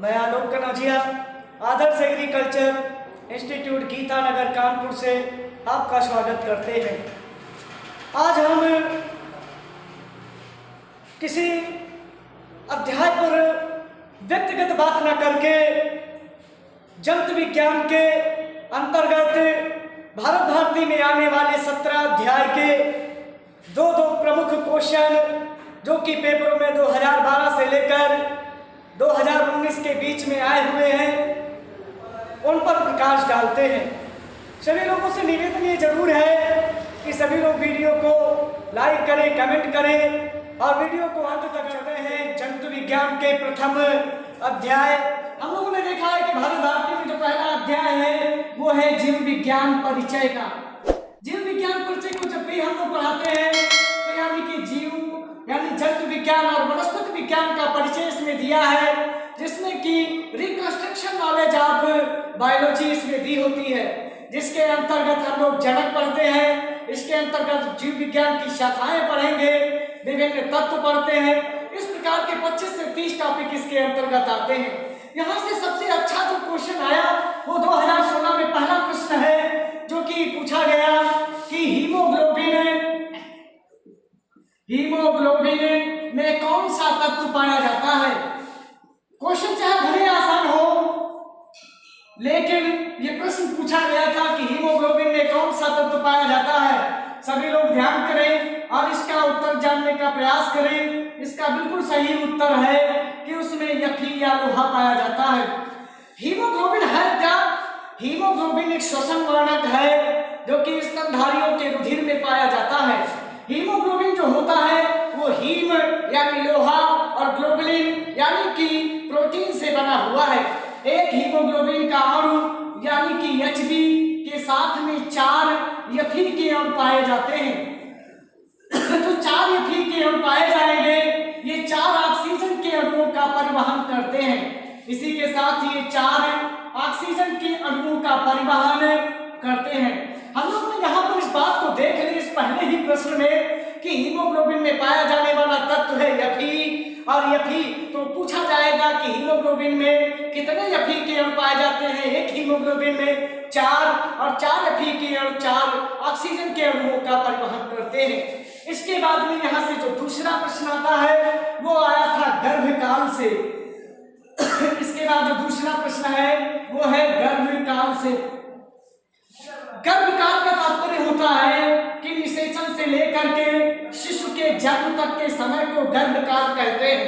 मैं आलोक कनाजिया आदर्श agriculture institute Geeta Nagar Kanpur से आपका स्वागत करते हैं। आज हम किसी अध्याय पर व्यक्तिगत बात न करके जंतु विज्ञान के अंतर्गत भारत भारती में आने वाले 17 अध्याय के दो प्रमुख क्वेश्चन जो कि पेपरों में 2012 से लेकर 2019 के बीच में आए हुए हैं उन पर प्रकाश डालते हैं। सभी लोगों से निवेदन ये जरूर है कि सभी लोग वीडियो को लाइक करें, कमेंट करें और वीडियो को अंत तक चलते हैं। जंतु विज्ञान के प्रथम अध्याय हम लोगों ने देखा है कि भारत भारती में जो पहला अध्याय है वो है जीव विज्ञान परिचय का। जीव विज्ञान परिचय को जब भी हम लोग पढ़ाते हैं तो यानी कि जीव यानी जंतु विज्ञान और वनस्पति विज्ञान का परिचय इसमें दिया है, जिसमें कि रिकंस्ट्रक्शन नॉलेज ऑफ बायोलॉजी इसमें दी होती है, जिसके अंतर्गत हम लोग जनक पढ़ते हैं। इसके अंतर्गत जीव विज्ञान की शाखाएं पढ़ेंगे, विभिन्न तत्व पढ़ते हैं। इस प्रकार के 25 से 30 टॉपिक इसके अंतर्गत आते हैं। यहाँ से सबसे अच्छा जो क्वेश्चन आया वो 2016 में पहला प्रश्न है जो कि पूछा गया कि हीमोग्लोबिन में कौन सा तत्व पाया जाता है। क्वेश्चन चाहे भले आसान हो, लेकिन ये प्रश्न पूछा गया था कि हीमोग्लोबिन में कौन सा तत्व पाया जाता है। सभी लोग ध्यान करें और इसका उत्तर जानने का प्रयास करें। इसका बिल्कुल सही उत्तर है कि उसमें Fe या लोहा पाया जाता है। हीमोग्लोबिन है क्या? हीमोग्लोबिन एक श्वसन वर्णक है जो कि स्तनधारियों के रुधिर में पाया जाता है। हीमोग्लोबिन जो होता है वो हीम यानी लोहा और ग्लोबुलिन यानी कि प्रोटीन से बना हुआ है। एक हीमोग्लोबिन का अणु यानी कि Hb के साथ में 4 Fe के अणु पाए जाते हैं। तो 4 Fe के अणु पाए जाएंगे, ये 4 ऑक्सीजन के अणुओं का परिवहन करते हैं। इसी के साथ ये 4 ऑक्सीजन के अणुओं का परिवहन करते हैं। हम लोग ने यहाँ पर इस बात को देख ली इस पहले ही प्रश्न में कि हीमोग्लोबिन में पाया जाने वाला तत्व है Fe और Fe, तो पूछा जाएगा कि हीमोग्लोबिन में कितने Fe के अणु पाए जाते हैं। एक हीमोग्लोबिन में 4 और 4 Fe के अणु 4 ऑक्सीजन के अणुओं का परिवहन करते हैं। इसके बाद में यहाँ से जो दूसरा प्रश्न आता है वो आया था गर्भकाल से। इसके बाद जो दूसरा प्रश्न है वो है गर्भकाल से। गर्भकाल का तात्पर्य होता है कि निषेचन से लेकर के शिशु के जन्म तक के समय को गर्भकाल कहते हैं।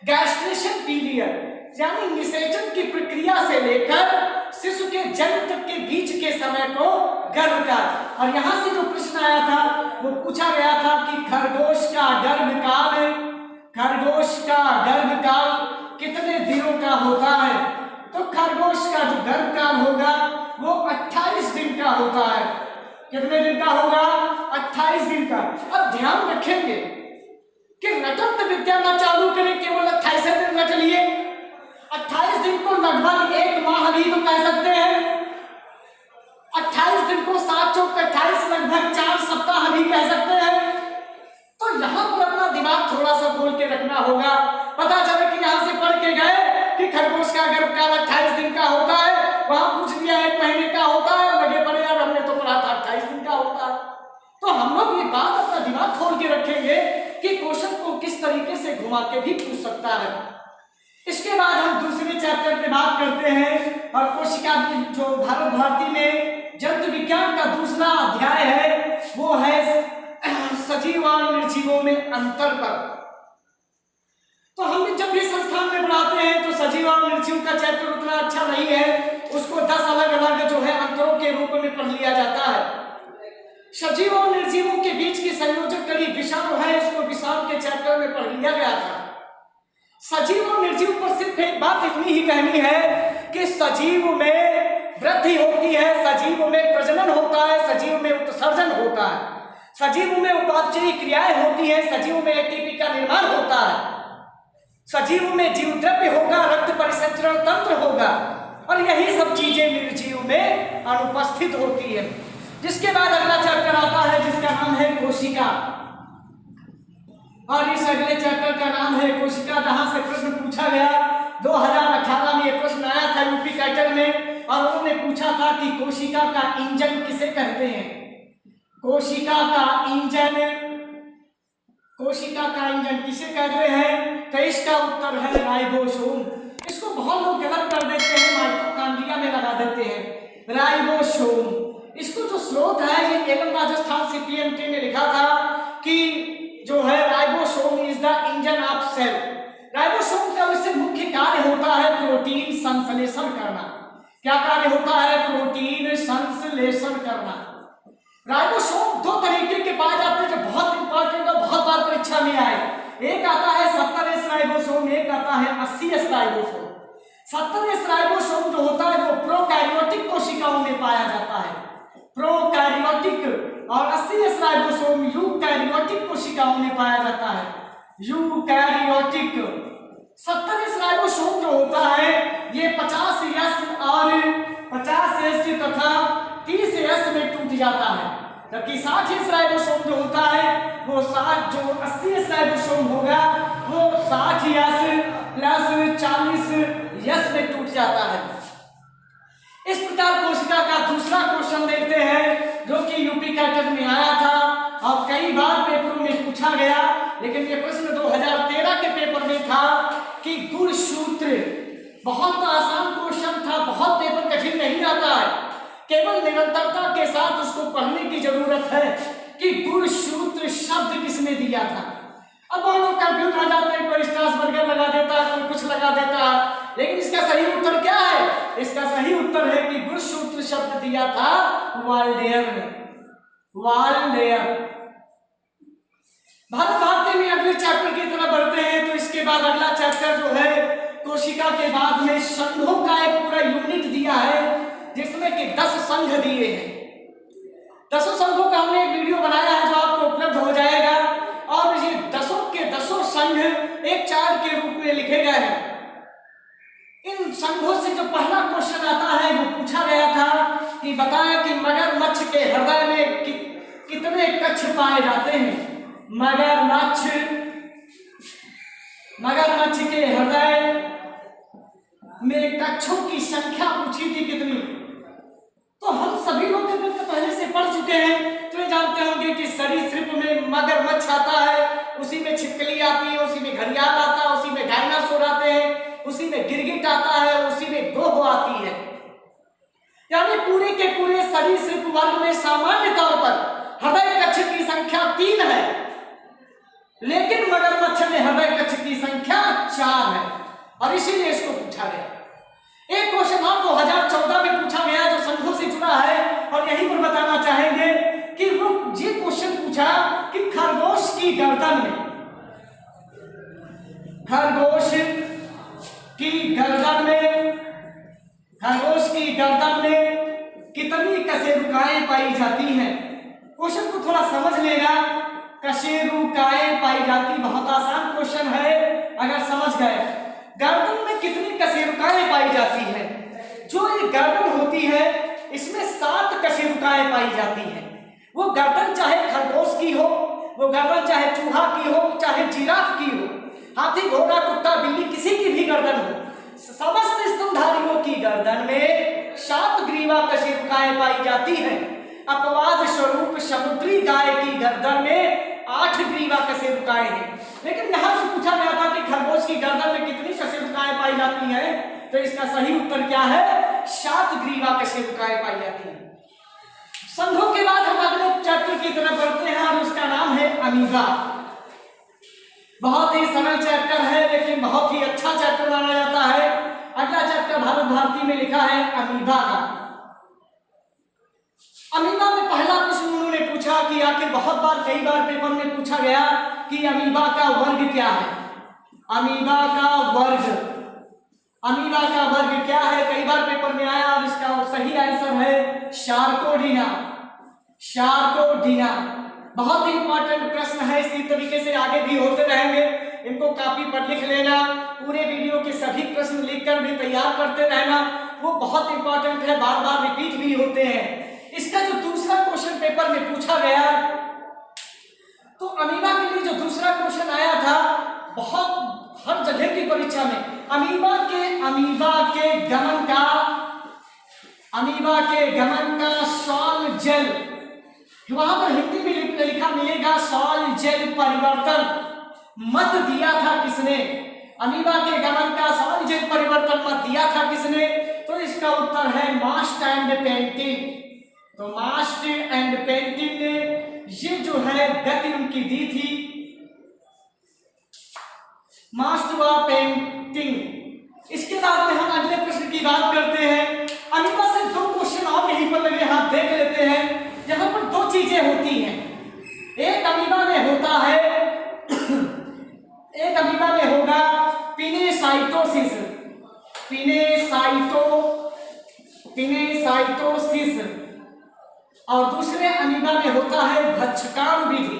गैस्ट्रेशन पीरियड यानी निषेचन की प्रक्रिया से लेकर शिशु के जन्म तक के बीच के समय को गर्भकाल। और यहाँ से जो प्रश्न आया था वो पूछा गया था कि खरगोश का गर्भकाल कितने दिनों का होता है। तो खरगोश का जो गर्भकाल होगा वो 28 दिन का होता है। कितने दिन का होगा? 28 दिन का। अब ध्यान रखेंगे कि रटंत विद्या न चालू करें केवल 28 दिन रट लिए। 28 दिन को लगभग 1 माह भी तो कह सकते हैं। 28 दिन को 7 चौक 28 लगभग 4 सप्ताह भी कह सकते हैं। तो यहाँ पर अपना दिमाग थोड़ा सा खोल के रखना होगा। पता चले कि यहाँ से पढ़ के गए कि खरगोश का गर्भकाल 28 दिन का होता है, वहां पूछ दिया 1 महीने का होता है, लगे पड़े यार हमने तो पढ़ा था 28 दिन का होता है। तो हम लोग ये बात अपना दिमाग खोल के रखेंगे कि क्वेश्चन को किस तरीके से घुमा के भी पूछ सकता है। इसके बाद हम दूसरे चैप्टर की बात करते हैं और कोशिका जो भारत भारती में जंतु विज्ञान का दूसरा अध्याय है वो है सजीव और निर्जीवों में अंतर पर। तो हम जब भी संस्थान में पढ़ाते हैं तो सजीव और निर्जीव का चैप्टर उतना अच्छा नहीं है, उसको 10 अलग अलग जो है अंतरों के रूप में पढ़ लिया जाता है। सजीव और निर्जीवों के बीच की संयोजक कड़ी विषाणु है, इसको विषाणु के चैप्टर में पढ़ लिया गया था। सजीव और निर्जीव पर सिर्फ एक बात इतनी ही कहनी है कि सजीव में वृद्धि होती है, सजीव में प्रजनन होता है, सजीव में उत्सर्जन होता है, सजीव में उपापचयी क्रियाएं होती है, सजीव में एटीपी का निर्माण होता है, सजीव में जीव द्रव्य होगा, रक्त परिसंचरण तंत्र होगा और यही सब चीजें निर्जीव में अनुपस्थित होती है। जिसके बाद अगला चैप्टर आता है जिसका नाम है कोशिका। और इस अगले चैप्टर का नाम है कोशिका, जहां से प्रश्न पूछा गया 2018 कोशिका का इंजन किसे कहते हैं? कोशिका का इंजन किसे कहते हैं? तो इसका उत्तर है राइबोसोम। इसको बहुत लोग गलत कर देते हैं, माइटोकॉन्ड्रिया में लगा देते हैं राइबोसोम। इसको जो स्रोत है ये एलम राजस्थान CPMT ने लिखा था कि जो है ribosome is the engine of cell. Ribosome का उससे मुख्य कार्य होता है प्रोटीन संश्लेषण करना। क्या कार्य होता है? प्रोटीन संश्लेषण करना। राइबोसोम दो तरीके के पाए जाते हैं जो बहुत इंपॉर्टेंट और बहुत बार परीक्षा में आए। एक आता है 70S राइबोसोम, एक आता है 80S राइबोसोम। 70S राइबोसोम जो होता है वो प्रोकैरियोटिक कोशिकाओं में पाया जाता है, प्रोकैरियोटिक, और 80S राइबोसोम यूकैरियोटिक कोशिकाओं में पाया जाता है, यूकैरियोटिक। 70S राइबोसोम जो होता है ये 50S और 50S तथा 30S में टूट जाता है, जबकि 60S राइबोसोम जो होता है वो 80S राइबोसोम होगा वो 60S प्लस 40S में टूट जाता है। इस प्रकार कोशिका का दूसरा क्वेश्चन देखते हैं जो कि यूपी कैटेगरी में आया था और कई बार पेपरों में पूछा गया, लेकिन ये प्रश्न 2013 के पेपर में था कि गुणसूत्र। बहुत आसान क्वेश्चन था, बहुत पेपर कठिन नहीं आता है, केवल निरंतरता के साथ उसको पढ़ने की जरूरत है कि गुणसूत्र शब्द किसने दिया था। अब वो लोग कंफ्यूज हो जाते हैं, कोई स्ट्रासबर्गर लगा देता है, कोई कुछ लगा देता है, लेकिन इसका सही उत्तर क्या है? इसका सही उत्तर है कि गुणसूत्र शब्द दिया था वाल्डेयर ने, वाल्डेयर। भारत भारती में अगले चैप्टर की तरफ बढ़ते हैं। तो इसके बाद अगला चैप्टर जो है कोशिका के बाद में संघों का एक पूरा यूनिट दिया है जिसमें कि 10 संघ दिए हैं। 10 संघों का हमने एक वीडियो बनाया है जो आपको उपलब्ध हो जाएगा, और ये 10 के 10 संघ एक चार्ट के रूप में लिखे गए हैं। इन संघों से जो पहला क्वेश्चन आता है वो पूछा गया था कि बताएं कि मगरमच्छ के हृदय में कितने कक्ष पाए जाते हैं। मगरमच्छ के हृदय में कक्षों की संख्या पूछी थी कितनी। तो हम सभी लोग अगर तो पहले से पढ़ चुके हैं तो ये जानते होंगे कि सरीसृप में मगरमच्छ आता है, उसी में छिपकली आती है, उसी में घड़ियाल आता है, उसी में डायनासोर आते हैं, उसी में गिरगिट आता है, उसी में गोह आती है। यानी पूरे के पूरे सरीसृप वर्ग में सामान्य तौर पर हृदय कक्ष की संख्या 3 है, लेकिन मगरमच्छ में हृदय कक्ष की संख्या 4 है, और इसीलिए इसको पूछा गया। एक क्वेश्चन और 2014 में पूछा गया जो संघों से जुड़ा है, और यहीं पर बताना चाहेंगे कि वो ये क्वेश्चन पूछा कि खरगोश की गर्दन में कितनी कशेरुकाएं पाई जाती हैं। क्वेश्चन को थोड़ा समझ लेना, कशेरुकाएं पाई जाती, बहुत आसान क्वेश्चन है अगर समझ गए। गर्दन में कितनी कशेरुकाएं पाई जाती है? जो ये गर्दन होती है इसमें 7 कशेरुकाएं पाई जाती हैं। वो गर्दन चाहे खरगोश की हो, वो गर्दन चाहे चूहा की हो, चाहे जिराफ की हो, हाथी, घोड़ा, कुत्ता, बिल्ली, किसी की भी गर्दन हो, समस्त स्तनधारियों की गर्दन में 7 ग्रीवा कशेरुकाएं पाई जाती हैं। अपवाद स्वरूप समुद्री गाय की गर्दन में 8 ग्रीवा कशेरुकाएं हैं। लेकिन यहां से पूछा गया था कि खरगोश की गर्दन में कितनी कशेरुकाएं पाई जाती हैं, तो इसका सही उत्तर क्या है? 7 ग्रीवा कशेरुकाएं पाई जाती हैं। संघों के बाद हम अगले चैप्टर की तरफ बढ़ते हैं और उसका नाम है अमीबा। बहुत ही सरल चैप्टर है लेकिन बहुत ही अच्छा चैप्टर माना जाता है। अगला चैप्टर भारत भारती में लिखा है अमीबा का। अमीबा में पहला प्रश्न उन्होंने पूछा कि आखिर बहुत बार कई बार पेपर में पूछा गया कि अमीबा का वर्ग क्या है। अमीबा का वर्ग क्या है, कई बार पेपर में आया, और इसका सही आंसर है शार्कोडीना। बहुत ही इंपॉर्टेंट प्रश्न है, इसी तरीके से आगे भी होते रहेंगे। इनको कॉपी पर लिख लेना, पूरे वीडियो के सभी प्रश्न लिखकर भी तैयार करते रहना, वो बहुत इंपॉर्टेंट है, बार बार रिपीट भी होते हैं। इसका जो दूसरा क्वेश्चन पेपर में पूछा गया, तो अमीबा के लिए जो दूसरा क्वेश्चन आया था, बहुत हर जगह की परीक्षा में अमीबा के अमीबा के गमन का सॉल जेल, वहां पर हिंदी में लिखा मिलेगा सॉल जेल परिवर्तन मत दिया था किसने? अमीबा के गमन का सॉल जेल परिवर्तन मत दिया था किसने? तो इसका उत्तर है मास्ट एंड पेंटिन। तो मास्ट एंड पेंटिन ने ये जो है गति उनकी दी थी, मास्ट व पेंटिंग। इसके बाद में हम अगले प्रश्न की बात करते हैं। अमीबा से दो क्वेश्चन और यहीं पर लगे हाथ देख लेते हैं। यहां पर दो चीजें होती हैं, एक अमीबा में होता है एक अमीबा में होगा पिनेसाइटोसिस, पिनेसाइटोसिस, और दूसरे अमीबा में होता है भक्षकाणु विधि।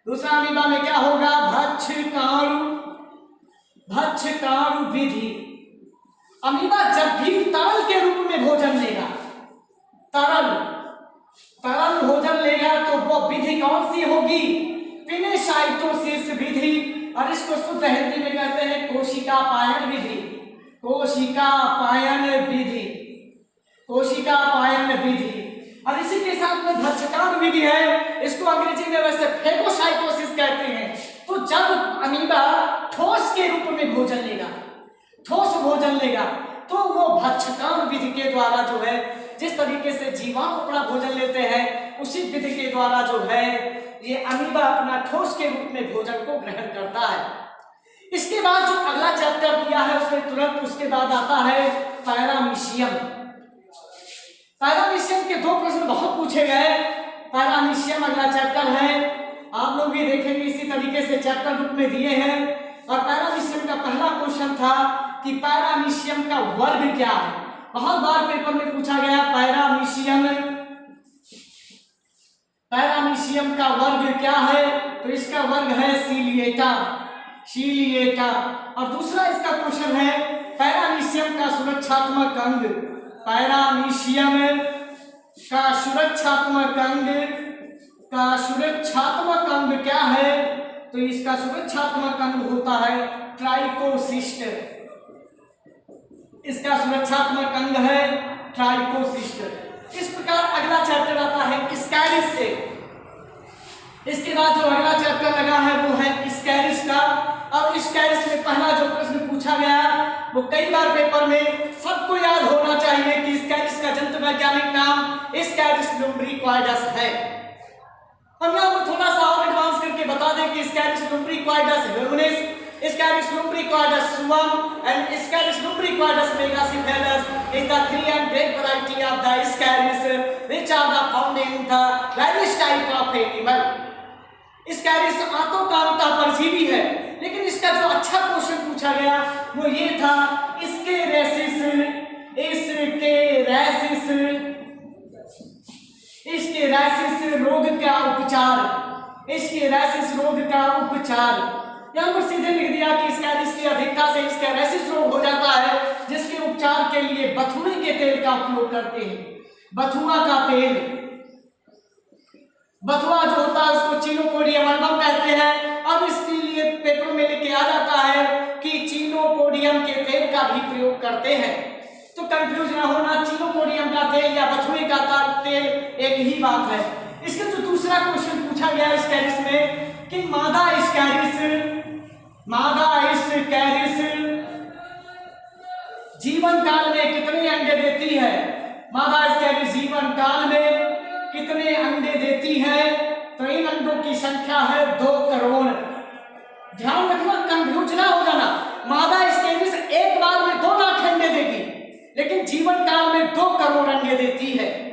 दूसरा अमीबा में क्या होगा? भक्षकाणु विधि। अमीबा जब भी तरल के रूप में भोजन लेगा, तरल भोजन लेगा, तो वो विधि कौन सी होगी? पिनेसाइटोसिस विधि। और इसको शुद्ध हिंदी में कहते हैं कोशिका पायन विधि, कोशिका पायन विधि। और इसी के साथ में भक्षकाणु विधि है, इसको अंग्रेजी में वैसे फेगोसाइटोसिस कहते हैं। तो जब अमीबा ठोस के रूप में भोजन लेगा, ठोस भोजन लेगा, तो वो भक्षकाणु विधि के द्वारा जो है, जिस तरीके से जीवाणु अपना भोजन लेते हैं, उसी विधि के द्वारा जो है ये अमीबा अपना ठोस के रूप में भोजन को ग्रहण करता है। इसके बाद जो अगला चैप्टर दिया है उसमें तुरंत उसके बाद आता है पैरामीशियम। पैरामीशियम के दो प्रश्न बहुत पूछे गए। पैरामीशियम अगला चैप्टर है, आप लोग भी देखेंगे इसी तरीके से चैप्टर बुक में दिए हैं। और पैरामीशियम का पहला क्वेश्चन था कि पैरामीशियम का वर्ग क्या है। बहुत बार पेपर में पूछा गया पैरामीशियम का वर्ग क्या है? तो इसका वर्ग है सीलिएटा। और दूसरा इसका क्वेश्चन है पैरामीशियम का सुरक्षात्मक अंग, पैरामीशियम का सुरक्षात्मक अंग क्या है? तो इसका सुरक्षात्मक अंग होता है ट्राइकोसिस्ट। इसका सुरक्षात्मक अंग है ट्राइकोसिस्ट। इस प्रकार अगला चैप्टर आता है स्कैरिस से। इसके बाद जो अगला चैप्टर लगा है वो है स्कैरिस का। और स्कैरिस में पहला जो प्रश्न पूछा गया वो कई बार पेपर में सबको याद होना चाहिए कि स्कैरिस का जंतु वैज्ञानिक नाम स्कैरिस लुम्ब्रिक्वाइडस है। हम यहाँ पर थोड़ा सा और एडवांस करके बता दें कि स्कैरिस लुम्ब्रिक्वाइडस ह्यूमनिस, Scaris lumbricoides suum and Scaris lumbricoides megacephalus is the three and great variety of the Scaris which are the found in the various type of animal. Scaris आतोकांता परजीवी है, लेकिन इसका जो अच्छा क्वेश्चन पूछा गया वो ये था इसके रोग का उपचार। यहाँ पर सीधे लिख दिया कि स्कैरिस की अधिकता से स्क्लेरोसिस रोग हो जाता है, जिसके उपचार के लिए बथुए के तेल का उपयोग करते हैं। बथुआ का तेल, बथुआ जो होता है उसको चिनोपोडियम अल्बम कहते हैं, और इसके लिए पेपर में लिखे आ जाता है कि चिनोपोडियम के तेल का भी प्रयोग करते हैं। तो कंफ्यूज ना होना, चिनोपोडियम का तेल या बथुए का तेल एक ही बात है। इसका जो दूसरा क्वेश्चन पूछा गया स्कैरिस में कि मादा स्कैरिस जीवन काल में कितने अंडे देती है? मादा स्कैरिस जीवन काल में कितने अंडे देती है? तो इन अंडों की संख्या है 2 करोड़। ध्यान रखना, कंफ्यूज ना हो जाना। मादा स्कैरिस एक बार में 2 लाख अंडे देगी, लेकिन जीवन काल में 2 करोड़ अंडे देती है।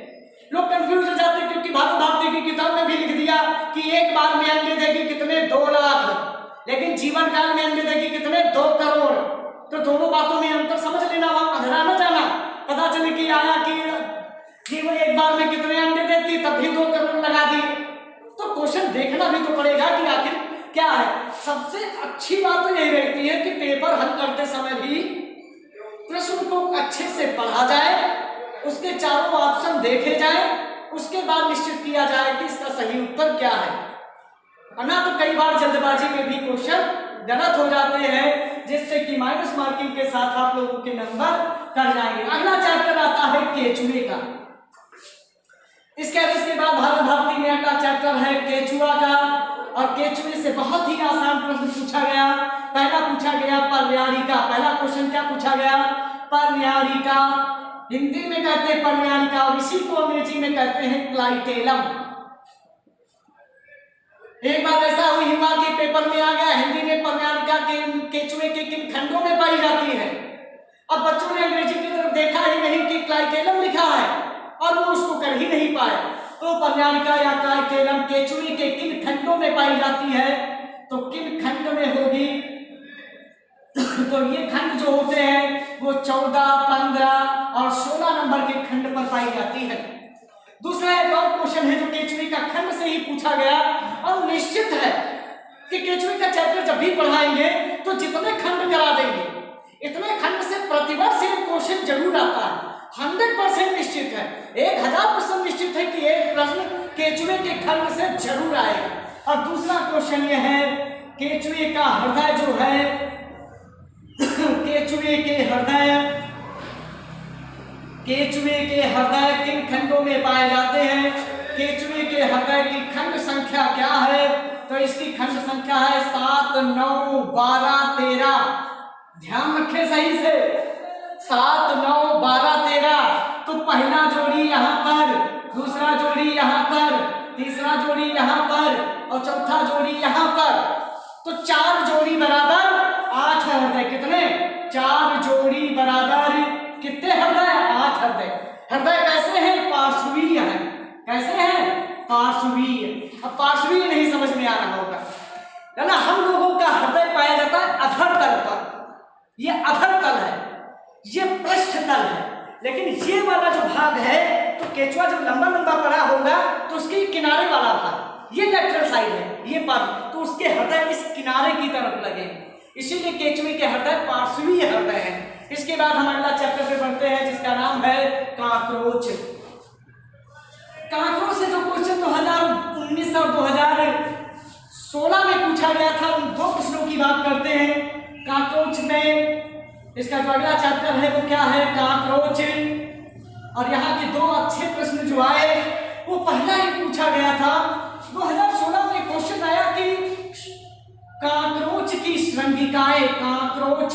लोग कंफ्यूज हो जाते हैं क्योंकि भारती की किताब में भी लिख दिया कि एक बार में अंडे देगी कितने 2 लाख, लेकिन जीवन काल में अंडे देगी कितने 2 करोड़। तो दोनों बातों में अंतर समझ लेना, वहां अधरा न जाना। पता चले कि आया कि वो एक बार में कितने अंडे देती, तब भी 2 करोड़ लगा दिए। तो क्वेश्चन देखना भी तो पड़ेगा कि आखिर क्या है। सबसे अच्छी बात तो यही रहती है कि पेपर हल करते समय भी प्रश्न को अच्छे से पढ़ा जाए, उसके चारों ऑप्शन देखे जाए, उसके बाद निश्चित किया जाए कि इसका सही उत्तर क्या है। ना तो कई बार जल्दबाजी में भी क्वेश्चन गलत हो जाते हैं। जिससे कि माइनस मार्किंग के साथ आप लोगों के नंबर कर जाएंगे। अगला चैप्टर आता है केचुए का। इसके बाद भारत भारती में अगला चैप्टर है केचुआ का, और केचुए से बहुत ही आसान प्रश्न पूछा गया। पहला पूछा गया पर्यायिका। पहला क्वेश्चन क्या पूछा गया? पर्यायिका। हिंदी में कहते हैं पर्यायिका और इसी को अंग्रेजी में कहते हैं क्लाइटेलम। एक बार ऐसा हुई हुआ कि पेपर में आ गया हिंदी में पर्यायिका के केचुए के किन खंडों में पाई जाती है। अब बच्चों ने अंग्रेजी की तरफ देखा ही नहीं कि क्लाइटेलम लिखा है और वो उसको कर ही नहीं पाए। तो पर्यायिका या क्लाइटेलम केचुए के किन खंडों में पाई जाती है, तो किन खंड में होगी? तो ये खंड जो होते हैं वो 14, 15 और 16 नंबर के खंड पर पाई जाती है। दूसरा एक और क्वेश्चन है जो केचुए का खंड से ही पूछा गया, और निश्चित है कि केचुए का चैप्टर जब भी पढ़ाएंगे तो जितने खंड करा देंगे इतने खंड से प्रतिवर्ष एक क्वेश्चन जरूर आता है। 100% निश्चित है, 1000% निश्चित है कि एक प्रश्न केचुए के खंड से जरूर आएगा। और दूसरा क्वेश्चन यह है केचुए का हृदय जो है केचुए के हृदय किन खंडों में पाए जाते हैं? केचुए के हृदय की खंड संख्या क्या है? तो इसकी खंड संख्या है 7, 9, 12, 13। ध्यान रखें सही से, 7, 9, 12, 13। तो पहला जोड़ी यहाँ पर, दूसरा जोड़ी यहाँ पर, तीसरा जोड़ी यहाँ पर और चौथा जोड़ी यहाँ पर। तो 4 जोड़ी बराबर 8 हृदय। कितने? 4 जोड़ी बराबर कितने हृदय? 8 हृदय। हृदय कैसे हैं? पार्श्वीय है। कैसे हैं? पार्श्वीय। अब पार्श्वीय नहीं समझ में आ रहा होगा, है ना? हम लोगों का हृदय पाया जाता है अधर तल पर। ये अधर तल है, ये पृष्ठ तल है। लेकिन ये वाला जो भाग है, तो केचुआ जब लंबा लंबा पड़ा होगा तो उसके किनारे वाला भाग, ये लेफ्ट साइड है, ये पार्ट, तो उसके हृदय इस किनारे की तरफ लगे, इसीलिए केचुए के हृदय पार्श्वीय हृदय है। इसके बाद हम अगला चैप्टर पे बढ़ते हैं जिसका नाम है काकरोच। काकरोच से जो क्वेश्चन 2019 और 2016 में पूछा गया था, उन 2 प्रश्नों की बात करते हैं। काकरोच में इसका जो अगला चैप्टर है वो क्या है? काकरोच। और यहाँ के 2 अच्छे प्रश्न जो आए वो पहला ही पूछा गया था। 2016 में क्वेश्चन आया कि काकरोच की श्रृंगिकाएं, काकरोच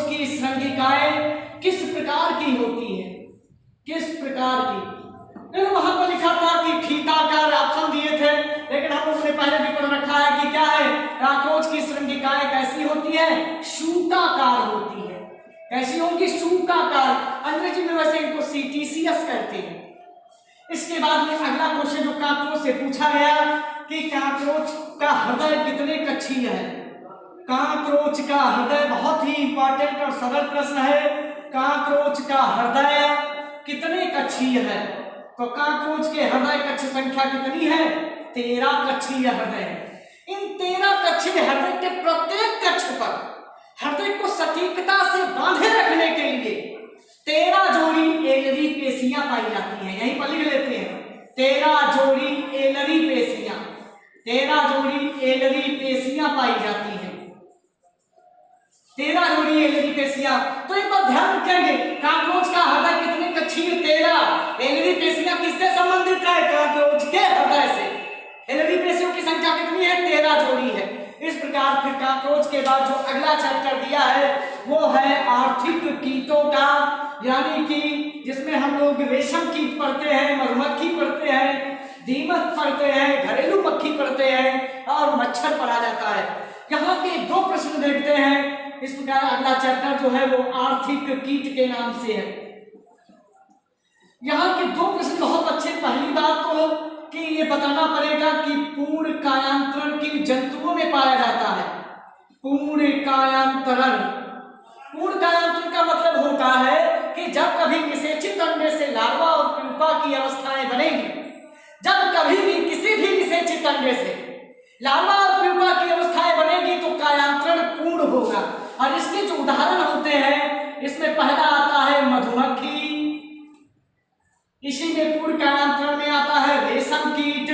की श्रृंगिकाएं किस प्रकार की होती है? किस प्रकार की? वहां पर लिखा था कि फीताकार ऑप्शन दिए थे, लेकिन हम लोगों ने पहले भी पढ़ रखा है कि क्या है? काकरोच की श्रृंगिकाएं कैसी होती है? शूकाकार होती है। कैसी होंगी? शूकाकार। अंग्रेजी में वैसे इनको सीटीसीएस कहते हैं। इसके बाद में अगला क्वेश्चन जो काकरोच से पूछा गया कि काकरोच का हृदय कितने कक्षीय है? काकरोच का हृदय, बहुत ही इंपॉर्टेंट और सरल प्रश्न है। काकरोच का हृदय कितने कक्षीय है? तो काकरोच के हृदय कक्ष संख्या कितनी है? 13 कक्षीय हृदय है। इन 13 कक्षीय हृदय के प्रत्येक कक्ष पर हृदय को सटीकता से बांधे रखने के लिए 13 जोड़ी एलरी पेशियां पाई जाती हैं। यहीं पर लिख लेते हैं, 13 जोड़ी एलरी पेशियां, 13 जोड़ी एलरी पेशियां पाई जाती हैं। 13 जोड़ी एलरी पेशियां। तो एक बात ध्यान रखेंगे, काकरोच का हृदय कितने कक्षीय? 13। एलरी पेशियां किससे संबंधित है? काकरोच के हृदय से। एलरी पेशियों की संख्या कितनी है? 13 जोड़ी है। इस प्रकार फिर काकरोच के बाद जो अगला चैप्टर दिया है वो है आर्थिक कीटों का, यानी कि जिसमें हम लोग रेशम कीट पढ़ते हैं, मधुमक्खी पढ़ते हैं, दीमक पढ़ते हैं, घरेलू मक्खी पढ़ते हैं और मच्छर पढ़ा जाता है। यहाँ के 2 प्रश्न देखते हैं। इस प्रकार अगला चैप्टर जो है वो आर्थिक कीट के नाम से है। यहाँ के 2 प्रश्न बहुत अच्छे। पहली बात तो कि ये बताना पड़ेगा कि पूर्ण कायांतरण किन जंतुओं में पाया जाता है? पूर्ण कायांतरण। पूर्ण कायांतरण का मतलब होता है कि जब कभी निषेचित अंडे से लार्वा और प्यूपा की अवस्थाएं बनेगी, जब कभी भी किसी भी निषेचित अंडे से लार्वा और प्यूपा की अवस्थाएं बनेगी तो कायांतरण पूर्ण होगा। और इसके जो उदाहरण होते हैं, इसमें पहला आता है मधुमक्खी, इसी में पूर्ण कायांतरण में आता है रेशम कीट,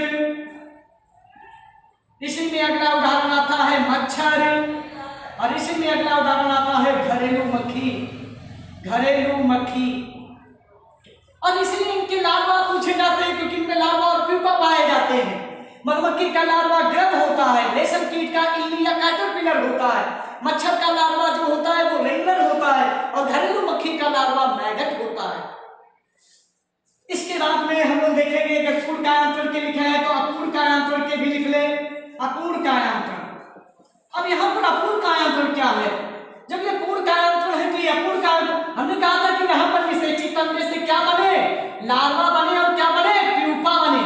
इसी में अगला उदाहरण आता है मच्छर, और इसी में अगला उदाहरण आता है घरेलू मक्खी, घरेलू मक्खी। और इसलिए इनके लार्वा पूछे जाते हैं क्योंकि इनमें लार्वा और प्यूपा पाए जाते हैं। मधुमक्खी का लार्वा ग्रब होता है, रेशम कीट का इल्ली या कैटरपिलर होता है, मच्छर का लार्वा जो होता है वो रेंगलर होता है, और घरेलू मक्खी का लार्वा मैगट होता है। इसके बाद में हम लोग देखेंगे अगर पूर्ण कायांतरण के लिखे हैं तो अपूर्ण कायांतरण के भी लिख ले। अपूर्ण कायांतरण, अब यहाँ पर अपूर्ण कायांतरण क्या है? जब ये पूर्ण कायांतरण है तो ये अपूर्ण कायांतरण, हमने कहा था कि यहाँ पर निषेचित अंडे से क्या बने? लार्वा बने, और क्या बने? प्यूपा बने।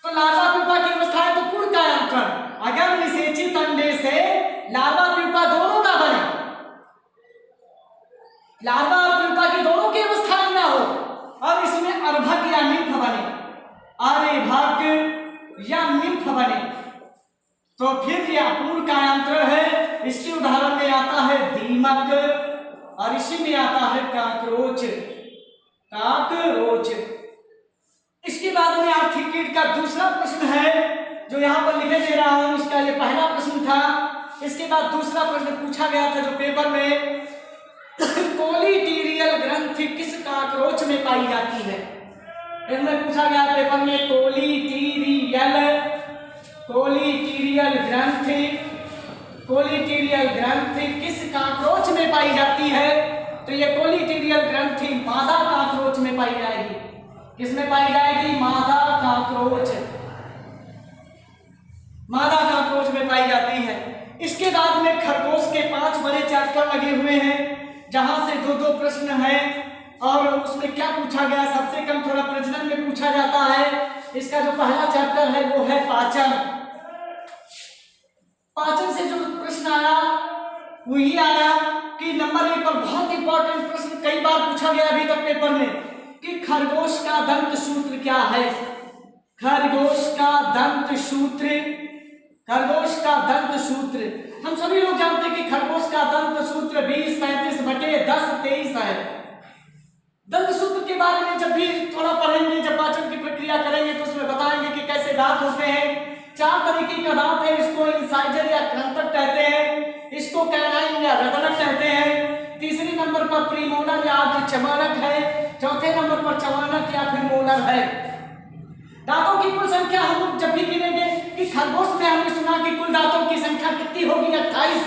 तो लार्वा प्यूपा की अवस्था है तो पूर्ण कायांतरण। अगर निषेचित अंडे से लार्वा प्यूपा दोनों का बने, लार्वा और प्यूपा की दोनों की अवस्थाएं ना हो, और इसमें अर्भक या निम्फ बने, अर्भक या निम्फ बने, तो फिर यह अपूर्ण कायांतरण है। इसके उदाहरण में आता है दीमक, और इसी में आता है काकरोच, काकरोच। इसके बाद में आर्थिक कीट का दूसरा प्रश्न है जो यहाँ पर लिखे दे रहा हूं। इसका ये पहला प्रश्न था। इसके बाद दूसरा प्रश्न पूछा गया था जो पेपर में, कोलिटीरियल ग्रंथि किस काकरोच में पाई जाती है? इसमें पूछा गया पेपर में कोलिटीरियल ग्रंथि, कोलिटीरियल ग्रंथि किस काकरोच में पाई जाती है? तो ये कोलिटीरियल ग्रंथि मादा काकरोच में पाई जाएगी। किसमें पाई जाएगी? मादा काकरोच, मादा काकरोच में पाई जाती है। इसके बाद में खरगोश के 5 बड़े चैप्टर लगे हुए हैं जहां से 2-2 प्रश्न हैं, और उसमें क्या पूछा गया? सबसे कम थोड़ा प्रजनन में पूछा जाता है। इसका जो पहला चैप्टर है वो है पाचन। पाचन से जो प्रश्न आया वो ये आया कि नंबर 1 पर बहुत इंपॉर्टेंट प्रश्न कई बार पूछा गया अभी तक पेपर में कि खरगोश का दंत सूत्र क्या है? खरगोश का दंत सूत्र, खरगोश का दंत सूत्र। हम सभी लोग जानते हैं कि खरगोश का दंत सूत्र 20-35/10-23 है। दंत सूत्र के बारे में जब भी थोड़ा पढ़ेंगे, जब पाचन की प्रक्रिया करेंगे तो उसमें बताएंगे कि कैसे दांत होते हैं। 4 तरीके का दांत है। इसको इंसाइजर या कृंतक कहते हैं, इसको कैनाइन या रदनक कहते हैं। तीसरे नंबर पर प्रीमोलर या चमानक है। चौथे नंबर पर चमानक या फिर मोलर है। दांतों की कुल संख्या हम लोग जब भी गिनेंगे कि खरगोश में हमने सुना कि कुल दांतों की संख्या कितनी होगी? 28।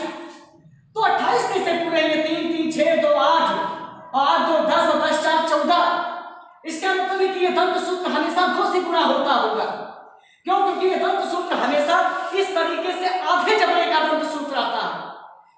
तो 28 में से पूरे 3, 3, 6, 2, 8, 8, 2, 10 और 10, 4, 14। इसका मतलब है कि यह दंत सूत्र हमेशा 2 से गुणा होता होगा। क्यों? क्योंकि यह दंत सूत्र हमेशा इस तरीके से आधे जबड़े का दंत सूत्र आता है।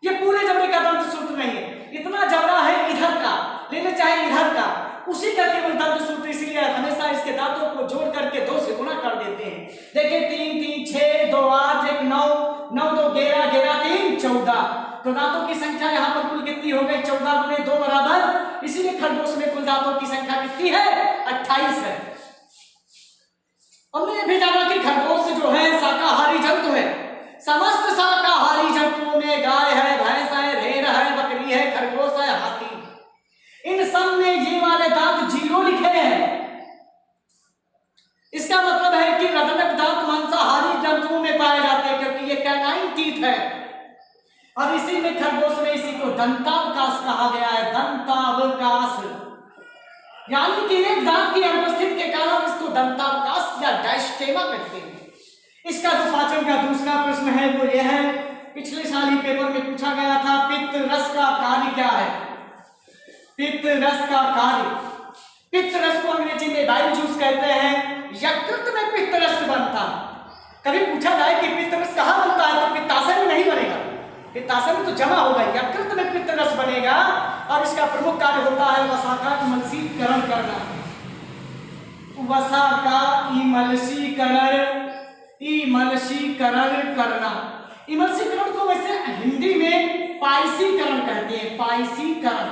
यह पूरे जबड़े का दंत सूत्र नहीं है। इतना जबड़ा है इधर का, लेने चाहे इधर का, उसी का केवल दंत सूत्र। इसलिए हमेशा इसके दांतों को जोड़ करके 2 से गुणा कर देते हैं। देखिए 3, 3, 6, 2, 8, 1, 9, 9, 2, 11, 11, 3, 14। तो दांतों की संख्या यहाँ पर कुल कितनी हो गई? 14 गुणे 2 बराबर। इसीलिए खरगोश में कुल दांतों की संख्या कितनी है? 28 है। हमने ये भी जाना कि खरगोश जो है शाकाहारी जंतु है। समस्त शाकाहारी जंतुओं में गाय है, भैंस है, भेड़ है, बकरी है, खरगोश है, हाथी, इन सब में ये वाले दांत 0 लिखे हैं। इसका मतलब है कि रदनक दांत मांसाहारी जंतुओं में पाए जाते हैं क्योंकि ये कैनाइन टीथ है। और इसी में खरगोश में इसी को दंतावकाश कहा गया है। दंतावकाश यानी कि एक दांत की अनुपस्थिति के कारण इसको दंतावकाश या डायस्टेमा कहते हैं। इसका जो पाचन का दूसरा प्रश्न है वो यह है, पिछले साल ही पेपर में पूछा गया था, पित्त रस का कार्य क्या है? पित्त रस का कार्य, पित्त रस को अंग्रेजी में बाइल जूस कहते हैं। यकृत में पित्त रस बनता है। कभी पूछा जाए कि पित्त रस कहाँ बनता है तो पित्ताशय में नहीं बनेगा, पित्ताशय में तो जमा होगा, यकृत में पित्त रस बनेगा। और इसका प्रमुख कार्य होता है वसा का इमल्सीकरण करना। वसा का इमल्सीकरण करना। इमल्सीकरण को वैसे हिंदी में पाइसीकरण कहते हैं, पाइसीकरण।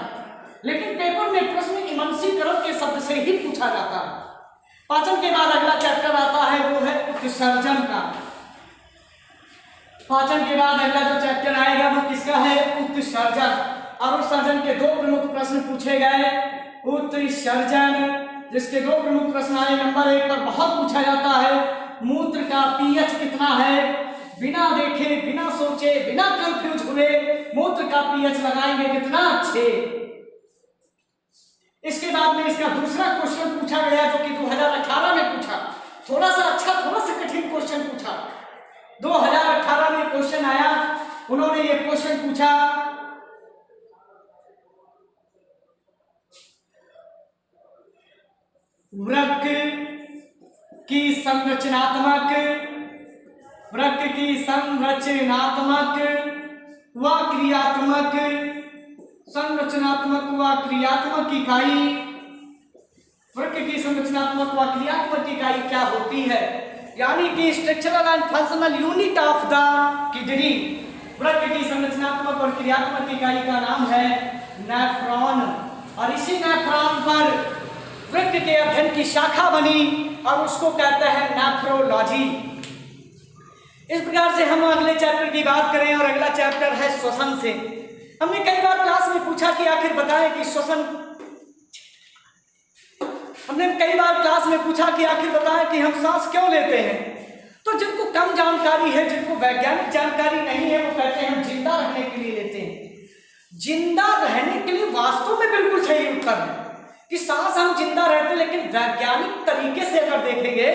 लेकिन पेपर में प्रश्न इमल्सीकरण के शब्द से ही पूछा जाता है। पाचन के बाद अगला चैप्टर आता है वो है उत्सर्जन का। पाचन के बाद अगला जो चैप्टर आएगा वो किसका है? उत्सर्जन। और उत्सर्जन के 2 प्रमुख प्रश्न पूछे गए। उत्सर्जन जिसके 2 प्रमुख प्रश्न आए। नंबर 1 पर बहुत पूछा जाता है, मूत्र का पीएच कितना है? बिना देखे, बिना सोचे, बिना कंफ्यूज हुए मूत्र का पीएच लगाएंगे कितना अच्छे। इसके बाद में इसका दूसरा क्वेश्चन पूछा गया जो कि 2018 में पूछा, थोड़ा सा अच्छा, थोड़ा सा कठिन क्वेश्चन पूछा। 2018 में क्वेश्चन आया, उन्होंने ये क्वेश्चन पूछा, वृक्क की संरचनात्मक व क्रियात्मक इकाई, वृक्क की संरचनात्मक व क्रियात्मक इकाई क्या होती है, यानी कि structural and functional unit of the kidney. वृक्क की संरचनात्मक और क्रियात्मक इकाई का नाम है नेफ्रॉन, और इसी नेफ्रॉन पर वृक्क के अध्ययन की शाखा बनी और उसको कहते हैं नेफ्रोलॉजी। इस प्रकार से हम अगले चैप्टर की बात करें, और अगला चैप्टर है श्वसन से। हमने कई बार क्लास में पूछा कि आखिर बताएं कि श्वसन, हमने कई बार क्लास में पूछा कि आखिर बताएं कि हम सांस क्यों लेते हैं। तो जिनको कम जानकारी है, जिनको वैज्ञानिक जानकारी नहीं है, वो कहते हैं हम जिंदा रहने के लिए लेते हैं। जिंदा रहने के लिए वास्तव में बिल्कुल सही उत्तर है कि सांस हम जिंदा रहते, लेकिन वैज्ञानिक तरीके से अगर देखेंगे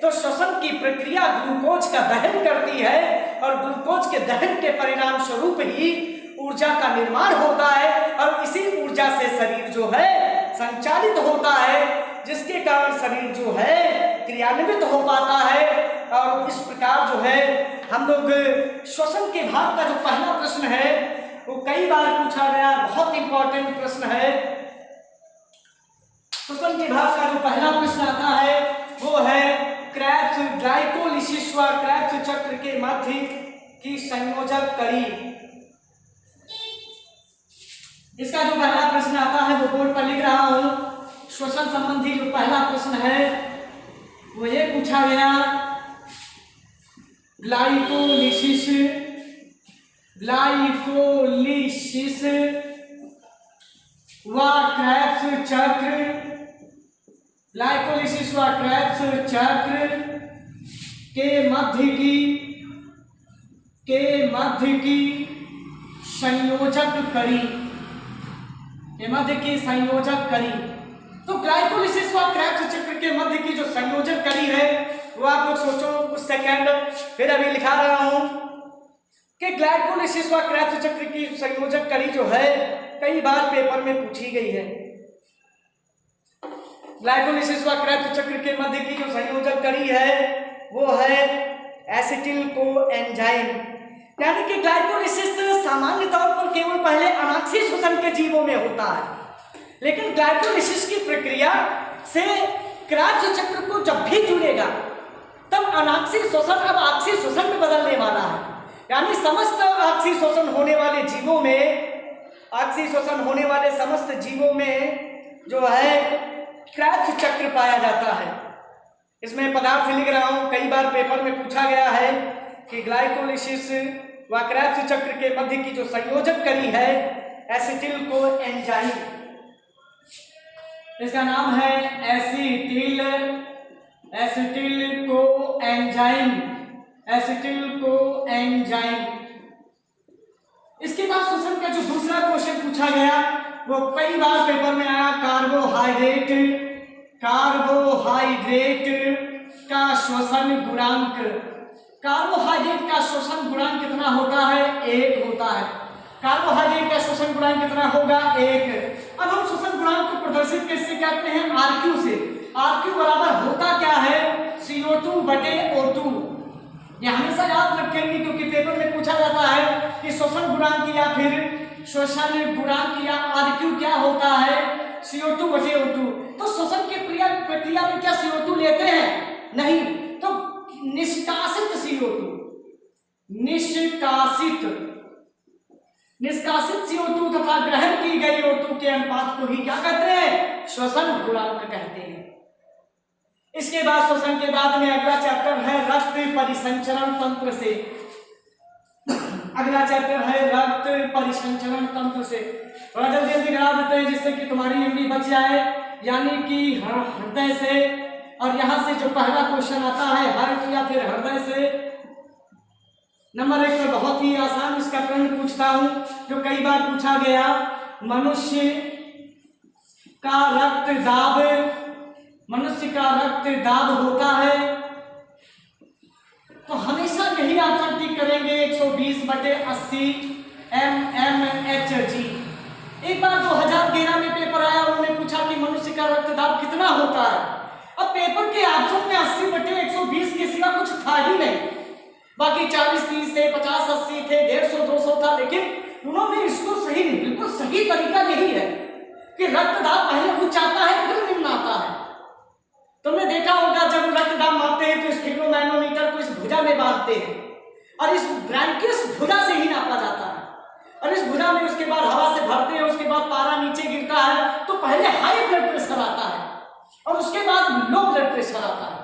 तो श्वसन की प्रक्रिया ग्लूकोज का दहन करती है, और ग्लूकोज के दहन के परिणाम स्वरूप ही ऊर्जा का निर्माण होता है, और इसी ऊर्जा से शरीर जो है संचालित होता है, जिसके कारण शरीर जो है क्रियान्वित हो पाता है। और इस प्रकार जो है हम लोग श्वसन के भाग का जो पहला प्रश्न है वो कई बार पूछा गया, बहुत इंपॉर्टेंट प्रश्न है। श्वसन के भाग का जो पहला प्रश्न आता है वो है क्रेब्स ग्लाइकोलिसिस व क्रेब्स चक्र के मध्य की संयोजक कड़ी। इसका जो पहला प्रश्न आता है वो बोर्ड पर लिख रहा हूं। श्वसन संबंधी जो पहला प्रश्न है वो ये पूछा गया, ग्लाइकोलिसिस व क्रेब्स चक्र, ग्लाइकोलिसिस व क्रेब्स चक्र के मध्य की संयोजक कड़ी, के मध्य की संयोजक कड़ी। तो ग्लाइकोलिसिस व क्रेब्स चक्र के मध्य की जो संयोजक कड़ी है वो आप लोग सोचो कुछ सेकंड, फिर अभी लिखा रहा हूं कि ग्लाइकोलिसिस व क्रेब्स चक्र की संयोजक कड़ी जो है कई बार पेपर में पूछी गई है। ग्लाइकोलिसिस व क्रेब्स चक्र के मध्य की जो संयोजक कड़ी है वो है एसिटिल कोएंजाइम। यानी कि ग्लाइकोलिसिस सामान्य तौर पर केवल पहले अनाक्षी श्वसन के जीवों में होता है, लेकिन ग्लाइकोलिसिस की प्रक्रिया से क्रेब्स चक्र को जब भी जुड़ेगा तब अनाक्षी श्वसन अब आक्षी श्वसन में बदलने वाला है। यानी समस्त आक्षी श्वसन होने वाले जीवों में, आक्षी श्वसन होने वाले समस्त जीवों में जो है क्रेब्स चक्र पाया जाता है। इसमें पदार्थ लिख रहा हूं, कई बार पेपर में पूछा गया है कि ग्लाइकोलिसिस व क्रेब्स चक्र के मध्य की जो संयोजक कड़ी है एसिटिल कोएंजाइम, इसका नाम है एसिटिल कोएंजाइम। इसके बाद श्वसन का जो दूसरा क्वेश्चन पूछा गया वो कई बार पेपर में आया, कार्बोहाइड्रेट का श्वसन गुणांक। कार्बोहाइड्रेट का श्वसन गुणांक कितना होता है? 1 होता है। कार्बोहाइड्रेट का श्वसन गुणांक कितना होगा? 1। अब हम श्वसन गुणांक को प्रदर्शित कैसे करते हैं? RQ से। RQ बराबर होता क्या है? CO2/O2। ये हमेशा याद रखेंगे क्योंकि पेपर में पूछा जाता है कि श्वसन गुणांक या फिर श्वसन गुणांक या RQ क्या होता है? CO2/O2। तो श्वसन की प्रक्रिया में क्या CO2 लेते हैं? नहीं। तो निष्कासित CO2, निष्कासित CO2 तथा ग्रहण की गई O2 के अनुपात को ही क्या कहते हैं? श्वसन गुणांक कहते हैं। इसके बाद श्वसन के बाद में अगला चैप्टर है रक्त परिसंचरण तंत्र से। अगला चैप्टर है रक्त परिसंचरण तंत्र से। थोड़ा जल्दी जल्दी करा देते हैं जिससे कि तुम्हारी एमडी बच जाए, यानी कि हृदय से। और यहां से जो पहला क्वेश्चन आता है हार्ट या फिर हृदय से, नंबर 1 में बहुत ही आसान इसका प्रश्न पूछता हूं जो कई बार पूछा गया। मनुष्य का रक्त दाब होता है, तो हमेशा यही ऑप्शन टिक करेंगे 120/80 mmHg। एक बार 2013 में पेपर आया, उन्होंने पूछा कि मनुष्य का रक्तदाब कितना होता है। अब पेपर के ऑप्शन में 80/120 के सिवा कुछ था ही नहीं, बाकी 40-30 थे, 50-80 थे, 150-200 था, लेकिन उन्होंने इसको सही नहीं, बिल्कुल सही तरीका यही है कि रक्तदाब पहले उच्च आता है फिर निम्न आता है। तुमने देखा होगा जब रक्तदाब मापते हैं तो स्फिग्नोमैनोमीटर को इस भुजा में बांधते हैं और इस ब्रैंकियस भुजा से ही नापा जाता है, और इस भुजा में उसके बाद हवा से भरते हैं, उसके बाद पारा नीचे गिरता है तो पहले हाई ब्लड प्रेशर आता है और उसके बाद लो ब्लड प्रेशर आता है।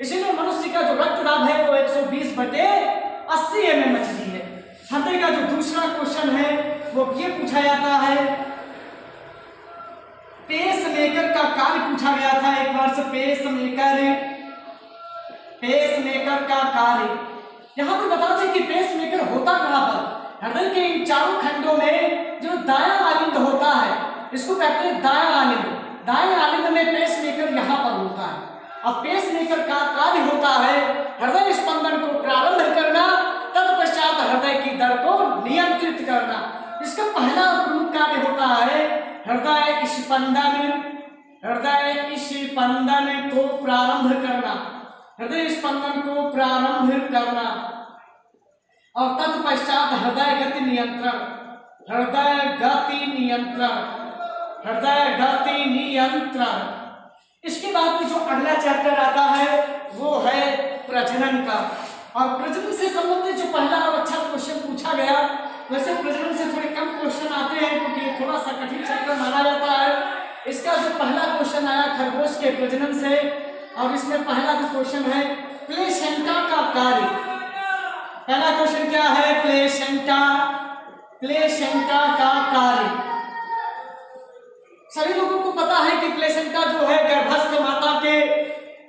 इसीलिए मनुष्य का जो रक्तदाब है वो 120/80 mmHg है। हृदय का जो दूसरा क्वेश्चन है वो ये पूछा जाता है, पेस मेकर का कार्य पूछा गया था एक बार से। पेस मेकर का कार्य यहां पर बता दें कि पेस मेकर होता कहां पर। हृदय के इन चारों खंडों में जो दायां आलिंद होता है इसको कहते हैं दायां आलिंद। दाएं आलिंद में पेस मेकर यहां पर होता है। अब पेस मेकर का कार्य होता है हृदय स्पंदन को प्रारंभ करना, तत्पश्चात हृदय की दर को नियंत्रित करना। इसका पहला प्रमुख कार्य होता है हृदय स्पंदन को प्रारंभ करना, हृदय स्पंदन को प्रारंभ करना, और तत्पश्चात हृदय गति नियंत्रण, हृदय गति नियंत्रण। इसके बाद जो अगला चैप्टर आता है वो है प्रजनन का। और प्रजनन से संबंधित जो पहला और अच्छा क्वेश्चन पूछा गया, वैसे प्रजनन से थोड़े कम क्वेश्चन आते हैं क्योंकि थोड़ा सा कठिन चैप्टर माना जाता है। इसका जो पहला क्वेश्चन आया खरगोश के प्रजनन से, और इसमें पहला जो क्वेश्चन है प्लेसेंटा का कार्य। पहला क्वेश्चन क्या है? प्लेसेंटा का कार्य। सभी लोगों को पता है कि प्लेसेंटा जो है गर्भस्थ माता के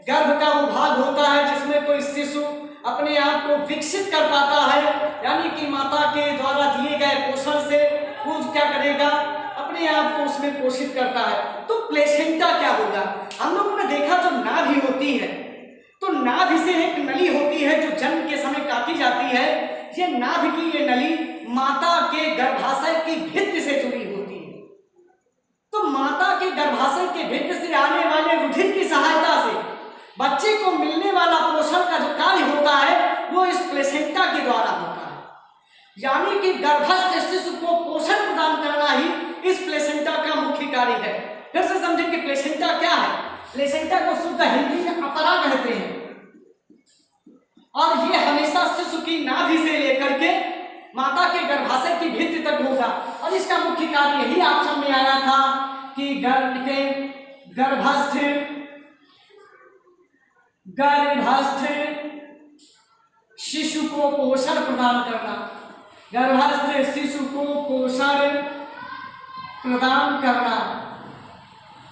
गर्भ का वो भाग होता है जिसमें कोई शिशु अपने आप को विकसित कर पाता है, यानी कि माता के द्वारा दिए गए पोषण से वो क्या करेगा, अपने आप को उसमें पोषित करता है। तो प्लेसेंटा क्या होगा? हम लोगों ने देखा जो नाभि होती है, तो नाभि से एक नली होती है जो जन्म के समय काटी जाती है। ये नाभि की ये नली माता के गर्भाशय की भित्ति से जुड़ी होती है। तो माता के गर्भाशय के भित्ति से आने वाले रुधिर की सहायता से बच्चे को मिलने वाला पोषण का जो कार्य होता है वो इस प्लेसेंटा के द्वारा होता है। यानी कि गर्भस्थ शिशु को पोषण प्रदान करना ही इस प्लेसेंटा का मुख्य कार्य है। फिर से समझें कि प्लेसेंटा क्या है। प्लेसेंटा को शुद्ध हिंदी में अपरा कहते हैं, और ये हमेशा शिशु की नाभि से लेकर के माता के गर्भाशय की भित्ति तक होगा। और इसका मुख्य कार्य यही ऑप्शन में आया था कि गर्भस्थ शिशु को पोषण प्रदान करना, गर्भस्थ शिशु को पोषण प्रदान करना,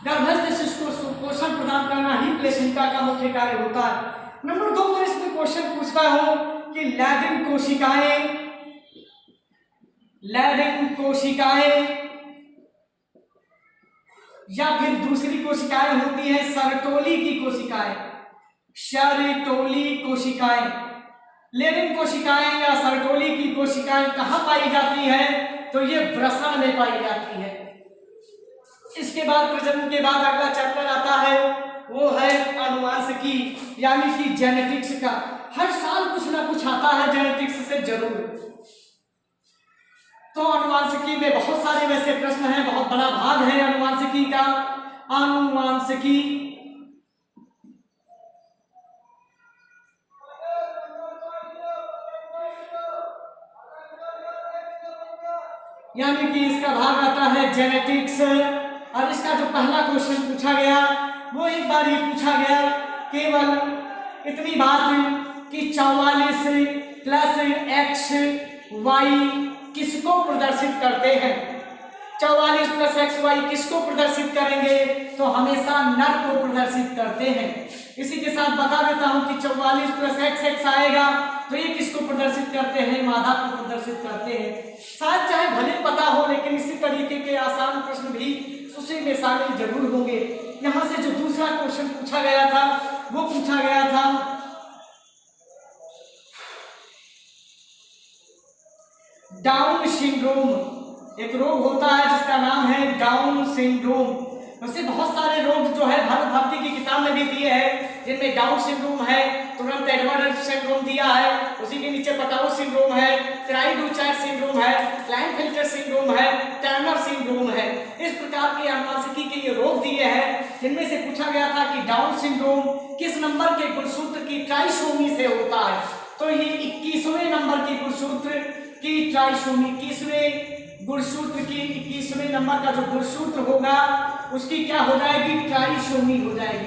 गर्भस्थ शिशु को पोषण प्रदान करना ही प्लेसेंटा का मुख्य कार्य होता है। नंबर 2 पर इसमें क्वेश्चन पूछता हूं कि लैडिन कोशिकाएं या फिर दूसरी कोशिकाएं होती हैं सरटोली की कोशिकाएं। लेडिन कोशिकाएं या सरटोली की कोशिकाएं कहां पाई जाती है? तो ये वृषण में पाई जाती है। इसके बाद प्रजनन के बाद अगला चैप्टर आता है वो है आनुवंशिकी, यानी कि जेनेटिक्स का। हर साल कुछ ना कुछ आता है जेनेटिक्स से जरूर। तो आनुवंशिकी में बहुत सारे वैसे प्रश्न हैं, बहुत बड़ा भाग है आनुवंशिकी का। आनुवंशिकी यानी कि इसका भाग आता है जेनेटिक्स। और इसका जो पहला क्वेश्चन पूछा गया वो एक बार ये पूछा गया, केवल इतनी बात कि 44 + XY किसको प्रदर्शित करते हैं। 44 प्लस एक्स वाई किसको प्रदर्शित करेंगे? तो हमेशा नर को प्रदर्शित करते हैं। इसी के साथ बता देता हूं कि 44 प्लस एक्स एक्स आएगा तो ये किसको प्रदर्शित करते हैं? मादा को प्रदर्शित करते हैं। शायद चाहे भले पता हो, लेकिन इसी तरीके के आसान प्रश्न भी उसी में शामिल जरूर होंगे। यहां से जो दूसरा क्वेश्चन पूछा गया था वो पूछा गया था डाउन सिंड्रोम। एक रोग होता है जिसका नाम है डाउन सिंड्रोम। वैसे बहुत सारे रोग जो है भारत भारती की किताब में भी दिए हैं, जिनमें डाउन सिंड्रोम है, तुरंत एडवर्ड सिंड्रोम दिया है, उसी के नीचे पटाओ सिंड्रोम है, क्राइडूचाइड सिंड्रोम है, क्लाइनफेल्टर सिंड्रोम है, टर्नर सिंड्रोम है। इस प्रकार के अनुवांशिकी के ये रोग दिए हैं, जिनमें से पूछा गया था कि डाउन सिंड्रोम किस नंबर के गुणसूत्र की ट्राइसोमी से होता है? तो ये 21वें नंबर की गुणसूत्र की ट्राइसोमी, 21वें गुणसूत्र की 21वें नंबर का जो गुणसूत्र होगा उसकी क्या हो जाएगी? ट्राइसोमी हो जाएगी,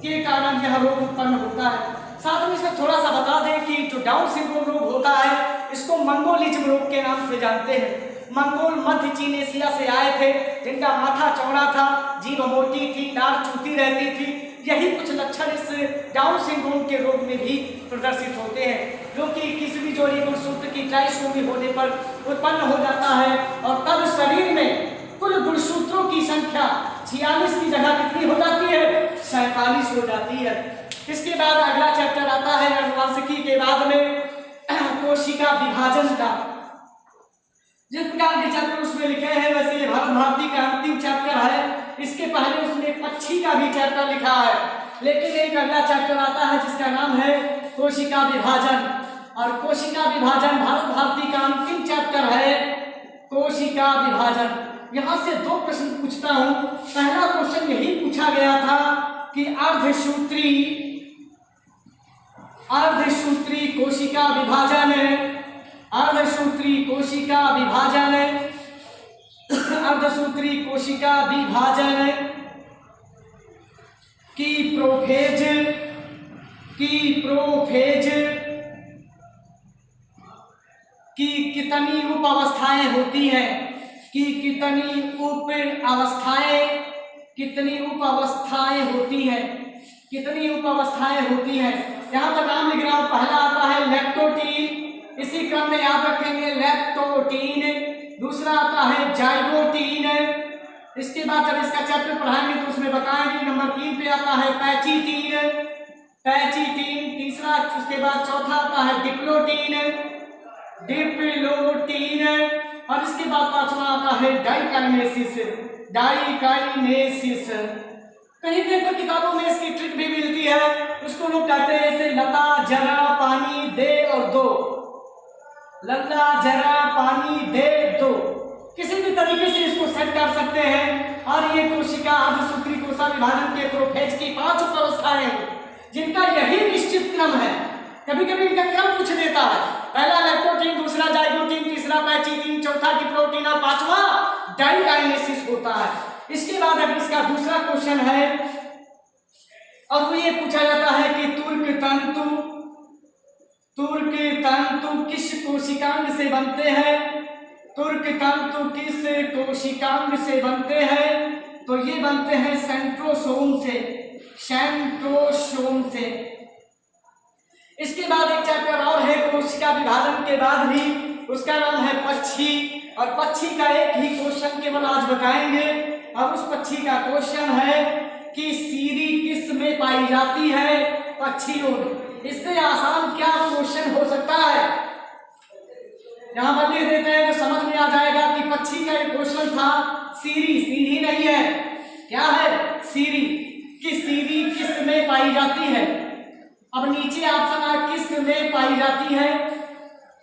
के कारण यह रोग उत्पन्न होता है। साथ में इसमें थोड़ा सा बता दें कि जो डाउन सिंड्रोम रोग होता है इसको मंगोलिज्म रोग के नाम से जानते हैं। मंगोल मध्य चीन एशिया से आए थे, जिनका माथा चौड़ा था, जीभ मोटी थी, नाक चूती रहती थी। यही कुछ लक्षण इस डाउन सिंड्रोम के रोग में भी प्रदर्शित होते हैं, जो कि किसी जोड़ी गुणसूत्र की ट्राइसोमी होने पर उत्पन्न हो जाता है। और तब शरीर में कुल गुणसूत्रों की संख्या 46 की जगह कितनी हो जाती है? 47 हो जाती है। इसके बाद अगला चैप्टर आता है अनुवांशिकी के बाद में कोशिका विभाजन का। जिस प्रकार के चैप्टर उसमें लिखे हैं वैसे ये भारत भारती का अंतिम चैप्टर है। इसके पहले उसने पक्षी का भी चैप्टर लिखा है, लेकिन एक अगला चैप्टर आता है जिसका नाम है कोशिका विभाजन। और कोशिका विभाजन भारत भारती का अंतिम चैप्टर है, कोशिका विभाजन। यहां से दो प्रश्न पूछता हूं। पहला क्वेश्चन यही पूछा गया था कि अर्धसूत्री कोशिका विभाजन, अर्धसूत्री कोशिका विभाजन, अर्धसूत्री कोशिका विभाजन की प्रोफेज की कितनी उप अवस्थाएं होती हैं? कि कितनी उप अवस्थाएं होती हैं? कितनी उप अवस्थाएं होती हैं? यहाँ पर नाम लिख रहा हूं। पहला आता है लैक्टोटीन, इसी क्रम में याद रखेंगे लैक्टोटीन। दूसरा आता है जाइगोटीन। इसके बाद जब इसका चैप्टर पढ़ाएंगे तो उसमें बताएंगे। नंबर 3 पे आता है पैचिटीन। तीसरा, उसके बाद चौथा आता है डिप्लोटीन। और इसके बाद पांचवा आता है डाइकाइनेसिस। कहीं देखो किताबों में इसकी ट्रिक भी मिलती है, उसको लोग कहते हैं ऐसे लता जरा पानी दे और दो, लता जरा पानी दे दो। किसी भी तरीके से इसको सेट कर सकते हैं। और ये कोशिका अर्धसूत्री कोशिका विभाजन के प्रोफेज की 5 उप अवस्थाएं हैं, जिनका यही निश्चित क्रम है। कभी कभी इनका क्रम पूछ देता है, पहला लैक्टोटीन, दूसरा जाइगोटीन, तीसरा पैचिटीन, चौथा डिप्लोटीन और पांचवा डाइकाइनेसिस होता है। इसके बाद अब इसका दूसरा क्वेश्चन है और वो ये पूछा जाता है कि तुर्क तंतु किस कोशिकांग से बनते हैं? तुर्क तंतु किस कोशिकांग से बनते हैं? तो ये बनते हैं सेंट्रोसोम से। इसके बाद एक चैप्टर और है कोशिका विभाजन के बाद भी, उसका नाम है पक्षी। और पक्षी का एक ही क्वेश्चन केवल आज बताएंगे। और उस पक्षी का क्वेश्चन है कि सीरी किस में पाई जाती है? पक्षियों में। इससे आसान क्या क्वेश्चन हो सकता है? यहां पर लिख देते हैं तो समझ में आ जाएगा कि पक्षी का एक क्वेश्चन था सीरी नहीं है, क्या है? सीरी। कि सीरी किस में पाई जाती है? अब नीचे ऑप्शन है किस में पाई जाती है।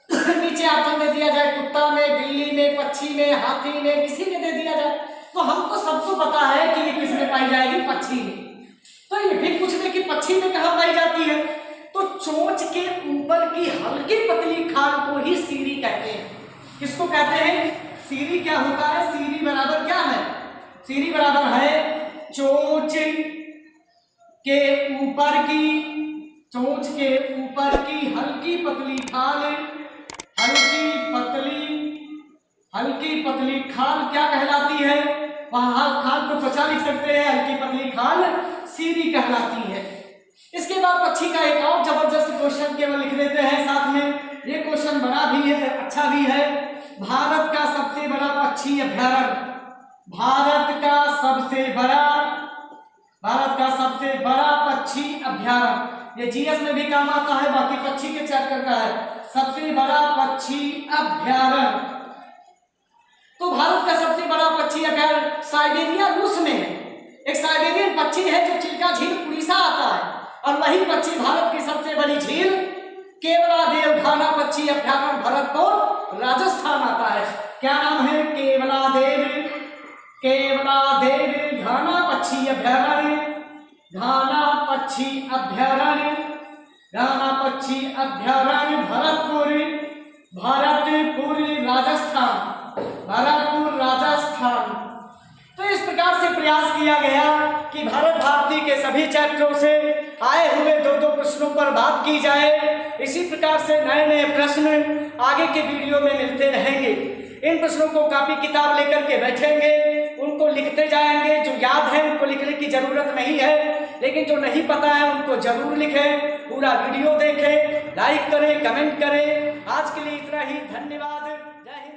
नीचे ऑप्शन दे दिया जाए कुत्ता में, बिल्ली में, पक्षी में, हाथी में, किसी में दे दिया जाए तो हमको सबको पता है कि ये किस में पाई जाएगी? पक्षी में। तो ये फिर पूछ ले कि पक्षी में कहाँ पाई जाती है? तो चोंच के ऊपर की हल्की पतली खाल को ही सीरी कहते हैं। किसको कहते हैं? सीरी। क्या होता है? सीरी बराबर क्या है? सीरी बराबर है चोंच के ऊपर की हल्की हल्की पतली खाल क्या कहलाती है? वहां खाल को त्वचा लिख सकते हैं, हल्की पतली खाल सीरी कहलाती है। इसके बाद पक्षी का एक और जबरदस्त क्वेश्चन केवल लिख देते हैं साथ में। ये क्वेश्चन बड़ा भी है, अच्छा भी है। भारत का सबसे बड़ा पक्षी अभयारण्य, भारत का सबसे बड़ा पक्षी अभयारण्य, ये जीएस में भी काम आता है, बाकी पक्षी के चैप्टर का है। सबसे बड़ा पक्षी अभयारण्य, तो भारत का सबसे बड़ा पक्षी अभयारण्य साइबेरिया रूस में है। एक साइबेरियन पक्षी है जो चिल्का झील उड़ीसा आता है, और वही पक्षी भारत की सबसे बड़ी झील केवलादेव घाना पक्षी अभयारण्य भरतपुर राजस्थान आता है। क्या नाम है? केवलादेव घाना पक्षी अभयारण्य, घाना पक्षी अभयारण्य भरतपुर राजस्थान। तो इस प्रकार से प्रयास किया गया कि भारत भारती के सभी चैप्टरों से आए हुए दो प्रश्नों पर बात की जाए। इसी प्रकार से नए नए प्रश्न आगे के वीडियो में मिलते रहेंगे। इन प्रश्नों को कॉपी किताब लेकर के बैठेंगे, उनको लिखते जाएंगे। जो याद है उनको लिखने की जरूरत नहीं है, लेकिन जो नहीं पता है उनको जरूर लिखें। पूरा वीडियो देखें, लाइक करें, कमेंट करें। आज के लिए इतना ही, धन्यवाद। जय हिंद।